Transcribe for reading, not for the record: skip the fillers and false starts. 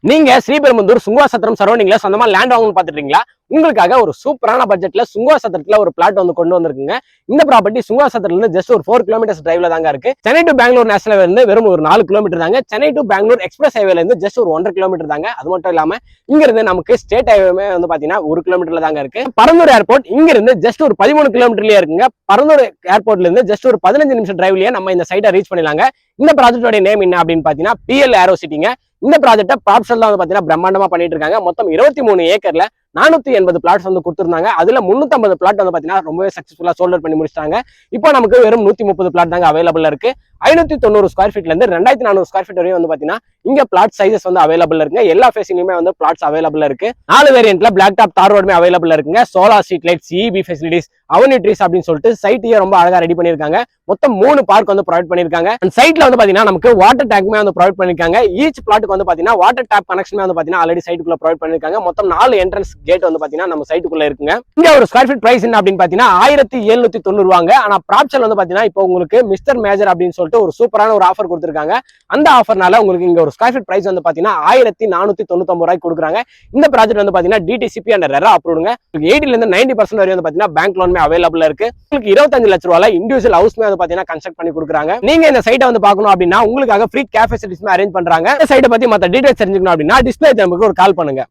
நீங்க ஸ்ரீபெரும்புதூர் சுங்குவாசத்திரம் சரௌண்டிங்ல சொந்தமா லேண்ட் வாங்கணும்னு பாத்துட்டீங்களா? உங்களுக்காக ஒரு சூப்பரான பட்ஜெட்ல சுங்குவாசத்திரத்துல ஒரு பிளாட் வந்து கொண்டு வந்திருக்குங்க. இந்த ப்ராப்பர்ட்டி சுங்குவாசத்திரத்துல இருந்து ஜஸ்ட் ஒரு 4 கிலோமீட்டர்ஸ் டிரைவ்ல தாங்க இருக்கு. சென்னை டு பெங்களூர் நேஷனல் இருந்து வெறும் ஒரு 4 கிலோமீட்டர் தாங்க. சென்னை டு பெங்களூர் எக்ஸ்பிரஸ் ஹைவேல இருந்து ஜஸ்ட் ஒரு 1.5 கிலோமீட்டர் தாங்க. அது மட்டும் இல்லாம இங்க இருந்து நமக்கு ஸ்டேட் ஹைவே வந்து பாத்தீங்கன்னா 1 கிலோமீட்டர்ல தாங்க இருக்கு. பரந்தூர் ஏர்போர்ட் இங்க இருந்து ஜஸ்ட் ஒரு 13 கிலோமீட்டர்லயே இருக்குங்க. பரந்தூர் ஏர்போர்ட்ல இருந்து ஜஸ்ட் ஒரு 15 நிமிஷம் டிரைவ்லயே நம்ம இந்த சைட்டை ரீச் பண்ணிடலாங்க. இந்த ப்ராஜெக்டோட நேம் என்ன அப்படின்னு பாத்தீங்கன்னா PL Aero Cityங்க. இந்த ப்ராஜெக்ட்டை ப்ராப்ஷல் தான் வந்து பாத்தீங்கன்னா பிரம்மாண்டமா பண்ணிட்டு இருக்காங்க. மொத்தம் 23 ஏக்கர்ல 480 பிளாட்ஸ் வந்து கொடுத்திருந்தாங்க. அதுல 350 பிளாட் வந்து பாத்தீங்கன்னா ரொம்பவே சக்சஸ்ஃபுல்லா சோல்ட் அவுட் பண்ணி முடிச்சிட்டாங்க. இப்போ நமக்கு வெறும் 130 பிளாட் தாங்க அவைலபிள் இருக்கு. 590 ஸ்கொயர் ஃபீட்ல இருந்து 2400 ஸ்கொயர் ஃபீட் வரையும் வந்து பாத்தீங்கன்னா இங்க பிளாட் சைசஸ் வந்து அவைலபிள் இருக்குங்க. எல்லா ஃபேசிலுமே வந்து பிளாட்ஸ் அவைலபிள் இருக்கு. 4 வேரியன்ட்ல பிளாக் டாப் தார் ரோடுமே அவைலபிள் இருக்குங்க. Solar street light, CEB facilities, avenue trees அப்படின்னு சொல்லிட்டு சைட்டையே ரொம்ப அழகா ரெடி பண்ணிருக்காங்க. மொத்தம் 3 பார்க் வந்து ப்ரொவைட் பண்ணிருக்காங்க. அந்த சைட்ல வந்து பாத்தீங்கன்னா நமக்கு வாட்டர் டேங்க்மே வந்து ப்ரொவைட் பண்ணிருக்காங்க. ஈச் பிளாட்டுக்கு வந்து பாத்தீங்கன்னா வாட்டர் டேப் கனெக்ஷன் வந்து பாத்தீங்கன்னா ஆல்ரெடி சைட்டுக்குள்ள ப்ரொவைட் பண்ணிருக்காங்க. மொத்தம் 4 என்ட்ரன்ஸ் கேட் வந்து பாத்தீங்கன்னா நம்ம சைட்டுக்குள்ள இருக்குங்க. இங்க ஒரு ஸ்கொயர் ஃபீட் பிரைஸ் என்ன அப்படின்னு பாத்தீங்கன்னா 1790 ரூபாங்க. ஆனா ப்ராப்ஷல் வந்து பாத்தீங்கன்னா இப்போ உங்களுக்கு மிஸ்டர் மேஜர் அப்படின்னு சொல்லிட்டு ஒரு சூப்பரான ஒரு ஆஃபர் கொடுத்திருக்காங்க. அந்த ஆஃபர்னால உங்களுக்கு இங்க ஒரு ஸ்கொயர் ஃபீட் பிரைஸ் வந்து பாத்தீங்கன்னா 1499 ரூபாய்க்கு கொடுக்குறாங்க. இந்த ப்ராஜெக்ட் வந்து பாத்தீங்கன்னா DTCP அண்ட் ரெரா அப்ரூவ்டுங்க. 80 ல இருந்து 90% வரை வந்து பாத்தீங்கன்னா பேங்க் லோன்மே அவைலபிள் இருக்கு. உங்களுக்கு 25 லட்சம் ரூபாயில இண்டிவிஜுவல் ஹவுஸ்மே வந்து பாத்தீங்கன்னா கன்ஸ்ட்ரக்ட் பண்ணி கொடுக்குறாங்க. நீங்க இந்த சைட்டை வந்து பார்க்கணும் அப்படின்னா உங்களுக்காக ஃப்ரீ கேப் ஃபெசிலிட்டிஸ்மே அரேஞ்ச் பண்றாங்க. இந்த சைட்டை பத்தி மத்த டீடைல்ஸ் தெரிஞ்சுக்கணும் அப்படின்னா டிஸ்பிளே நம்பருக்கு ஒரு கால் பண்ணுங்க.